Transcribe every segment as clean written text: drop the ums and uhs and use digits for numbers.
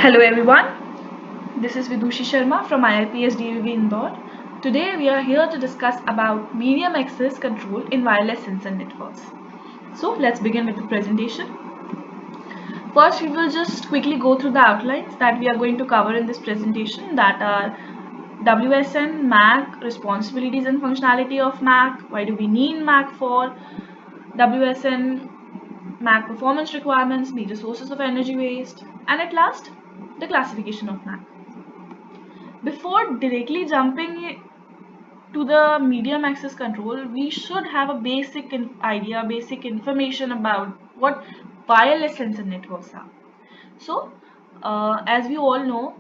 Hello everyone, this is Vidushi Sharma from IIPS DVV Indore. Today we are here to discuss about medium access control in wireless sensor networks. So let's begin with the presentation. First we will just quickly go through the outlines that we are going to cover in this presentation, that are WSN, MAC, responsibilities and functionality of MAC, why do we need MAC for, WSN, MAC performance requirements, major sources of energy waste, and at last, the classification of MAC. Before directly jumping to the medium access control, we should have a basic idea, basic information about what wireless sensor networks are. So, as we all know,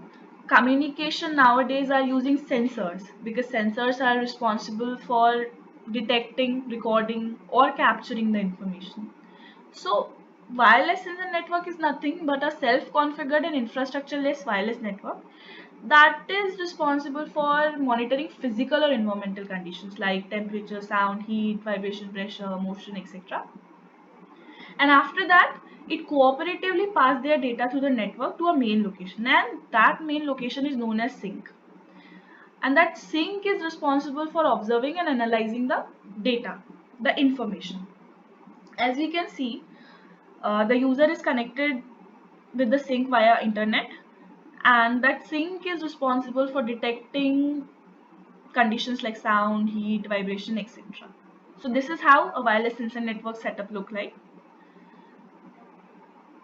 communication nowadays are using sensors because sensors are responsible for detecting, recording, or capturing the information. So, wireless sensor network is nothing but a self-configured and infrastructure-less wireless network that is responsible for monitoring physical or environmental conditions like temperature, sound, heat, vibration, pressure, motion, etc. And after that, it cooperatively passes their data through the network to a main location, and that main location is known as sink. And that sink is responsible for observing and analyzing the data, the information. As we can see, the user is connected with the sink via internet, and that sink is responsible for detecting conditions like sound, heat, vibration, etc. So this is how a wireless sensor network setup look like.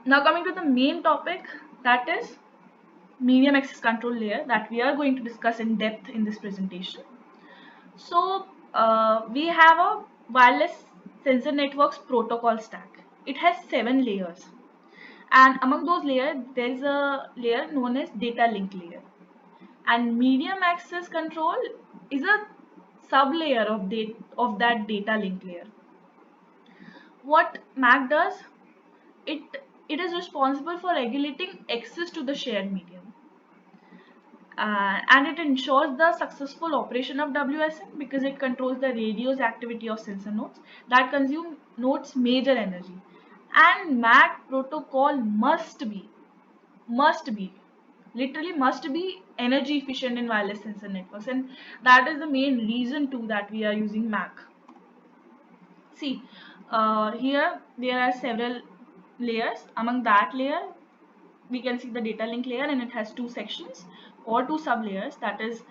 Now coming to the main topic, that is medium access control layer, that we are going to discuss in depth in this presentation. So we have a wireless sensor networks protocol stack. It has 7 layers, and among those layers there is a layer known as data link layer, and medium access control is a sub layer of that data link layer. What MAC does, it it is responsible for regulating access to the shared medium, and it ensures the successful operation of WSN because it controls the radio's activity of sensor nodes that consume nodes major energy. And MAC protocol must be literally must be energy efficient in wireless sensor networks, and that is the main reason too that we are using MAC. See, here there are several layers. Among that layer we can see the data link layer, and it has two sections or two sub layers, that is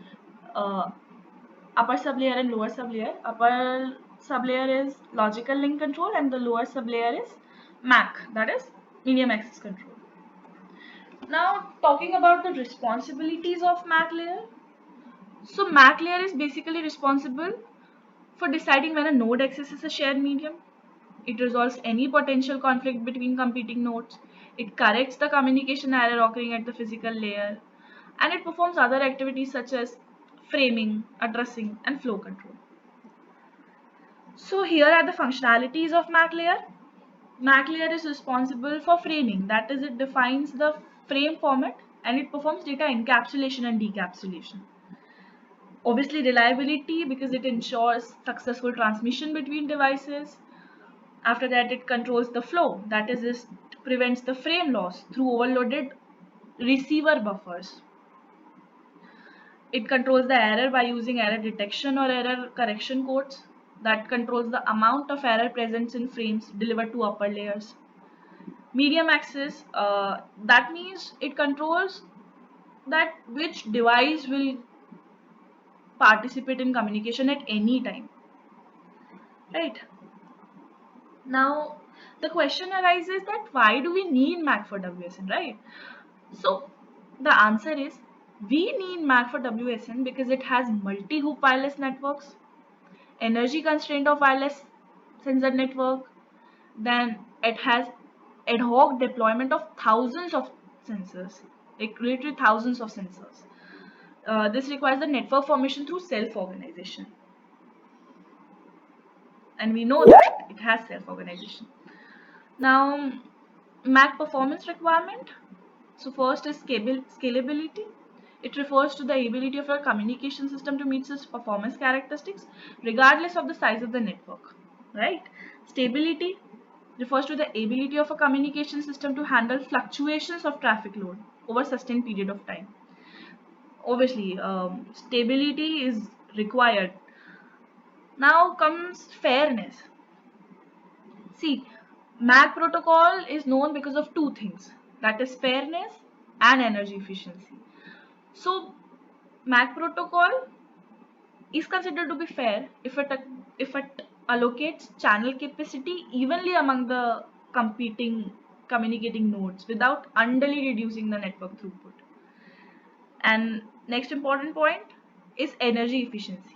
uh, upper sub layer and lower sub layer. Upper sub layer is logical link control, and the lower sub layer is MAC, that is medium access control. Now talking about the responsibilities of MAC layer. So MAC layer is basically responsible for deciding when a node accesses a shared medium. It resolves any potential conflict between competing nodes. It corrects the communication error occurring at the physical layer. And it performs other activities such as framing, addressing, and flow control. So here are the functionalities of MAC layer. MAC layer is responsible for framing, that is, it defines the frame format and it performs data encapsulation and decapsulation. Obviously, reliability because it ensures successful transmission between devices. After that, it controls the flow, that is, it prevents the frame loss through overloaded receiver buffers. It controls the error by using error detection or error correction codes. That controls the amount of error present in frames delivered to upper layers. Medium access, that means it controls that which device will participate in communication at any time, right? Now the question arises that why do we need MAC for WSN, right? So the answer is we need MAC for WSN because it has multi-hoop wireless networks, energy constraint of wireless sensor network, then it has ad hoc deployment of thousands of sensors, like literally thousands of sensors. This requires the network formation through self-organization, and we know that it has self-organization. Now, MAC performance requirement. So first is scalability. It refers to the ability of a communication system to meet its performance characteristics regardless of the size of the network, right? Stability refers to the ability of a communication system to handle fluctuations of traffic load. over sustained period of time. Obviously, stability is required. Now comes fairness. See, MAC protocol is known because of two things, that is fairness and energy efficiency. So, MAC protocol is considered to be fair if it allocates channel capacity evenly among the competing communicating nodes without unduly reducing the network throughput. And next important point is energy efficiency.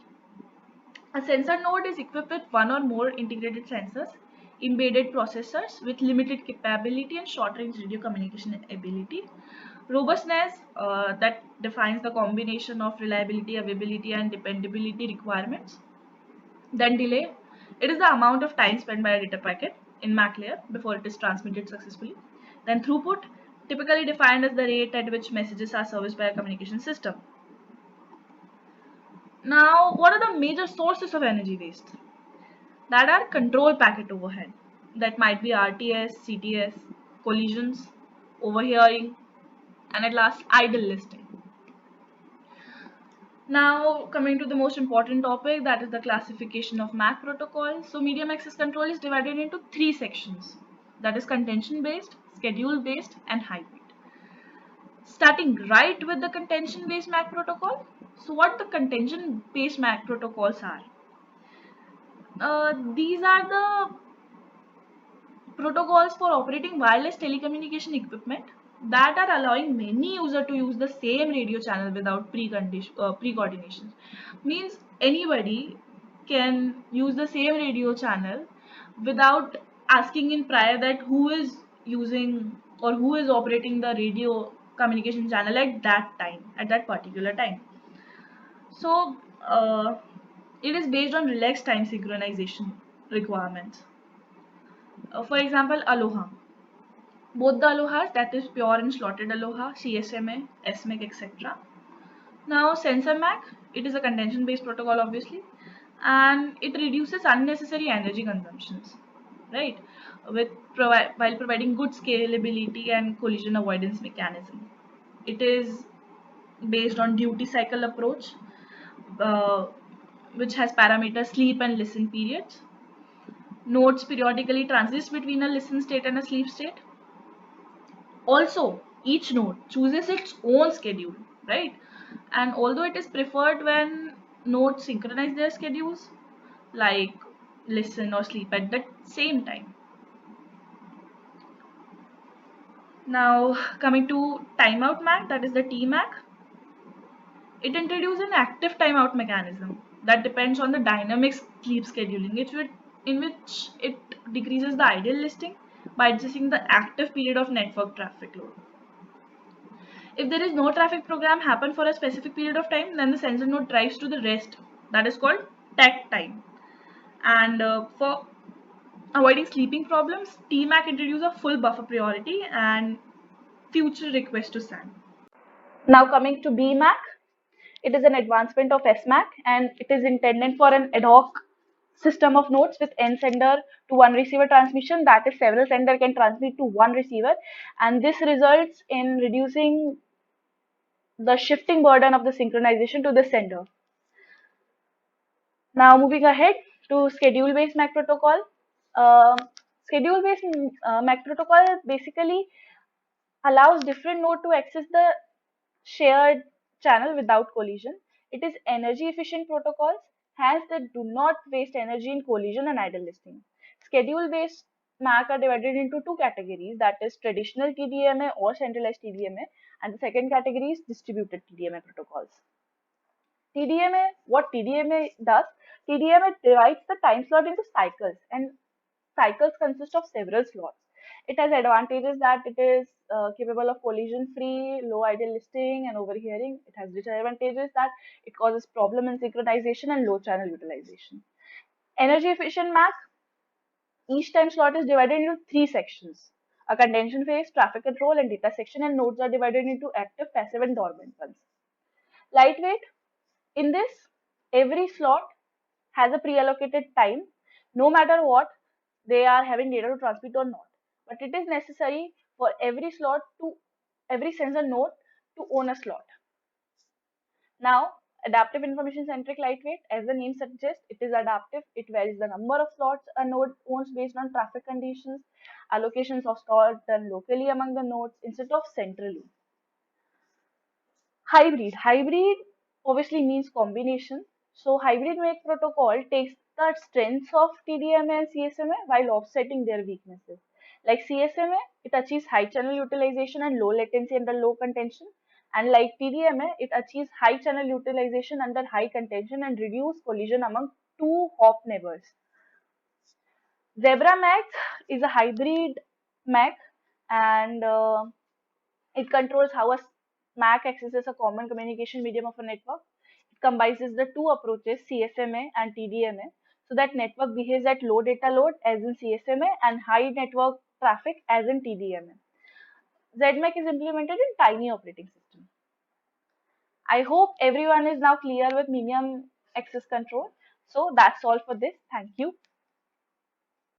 A sensor node is equipped with one or more integrated sensors, embedded processors with limited capability and short-range radio communication ability. Robustness that defines the combination of reliability, availability, and dependability requirements. Then delay. It is the amount of time spent by a data packet in MAC layer before it is transmitted successfully. Then throughput, typically defined as the rate at which messages are serviced by a communication system. Now, what are the major sources of energy waste? That are control packet overhead. That might be RTS, CTS, collisions, overhearing, and at last idle listing. Now coming to the most important topic, that is the classification of MAC protocol. So medium access control is divided into three sections, that is contention based, schedule based, and hybrid. Starting right with the contention based MAC protocol. So what the contention based MAC protocols are? These are the protocols for operating wireless telecommunication equipment that are allowing many users to use the same radio channel without pre-coordination. Means anybody can use the same radio channel without asking in prior that who is using or who is operating the radio communication channel at that time, at that particular time. So it is based on relaxed time synchronization requirements. For example, Aloha. Both the Alohas, that is pure and slotted Aloha, CSMA, SMAC, etc. Now, sensor MAC, it is a contention based protocol, obviously, and it reduces unnecessary energy consumptions, right? While providing good scalability and collision avoidance mechanism. It is based on duty cycle approach, uh, which has parameters sleep and listen periods. Nodes periodically transit between a listen state and a sleep state. Also, each node chooses its own schedule, right? And although it is preferred when nodes synchronize their schedules, like listen or sleep at the same time. Now, coming to timeout MAC, that is the TMAC, it introduces an active timeout mechanism that depends on the dynamic sleep scheduling, in which it decreases the idle listing by adjusting the active period of network traffic load. If there is no traffic program happen for a specific period of time, then the sensor node drives to the rest. That is called takt time. And for avoiding sleeping problems, TMAC introduces a full buffer priority and future request to SAN. Now coming to BMAC, it is an advancement of SMAC and it is intended for an ad hoc system of nodes with n sender to one receiver transmission, that is several sender can transmit to one receiver, and this results in reducing the shifting burden of the synchronization to the sender. Now moving ahead to schedule-based MAC protocol. Uh, Schedule-based MAC protocol basically allows different node to access the shared channel without collision. It is energy efficient protocols, hence they do not waste energy in collision and idle listing. Schedule-based MAC are divided into two categories, that is traditional TDMA or centralized TDMA, and the second category is distributed TDMA protocols. TDMA, what TDMA does, TDMA divides the time slot into cycles, and cycles consist of several slots. It has advantages that it is capable of collision free, low idle listing, and overhearing. It has disadvantages that it causes problem in synchronization and low channel utilization. Energy efficient MAC, each time slot is divided into three sections: a contention phase, traffic control, and data section, and nodes are divided into active, passive, and dormant ones. Lightweight, in this, every slot has a pre-allocated time, no matter what they are having data to transmit or not. But it is necessary for every slot to every sensor node to own a slot. Now, adaptive information centric lightweight, as the name suggests, it is adaptive. It varies the number of slots a node owns based on traffic conditions, allocations of slots done locally among the nodes instead of centrally. Hybrid. Hybrid obviously means combination. So hybrid make protocol takes the strengths of TDMA and CSMA while offsetting their weaknesses. Like CSMA, it achieves high channel utilization and low latency under low contention. And like TDMA, it achieves high channel utilization under high contention and reduce collision among two hop neighbors. Zebra Max is a hybrid Mac, and it controls how a MAC accesses a common communication medium of a network. It combines the two approaches, CSMA and TDMA, so that network behaves at low data load as in CSMA and high network traffic as in TDMA. ZMAC is implemented in tiny operating system. I hope everyone is now clear with medium access control. So that's all for this. Thank you.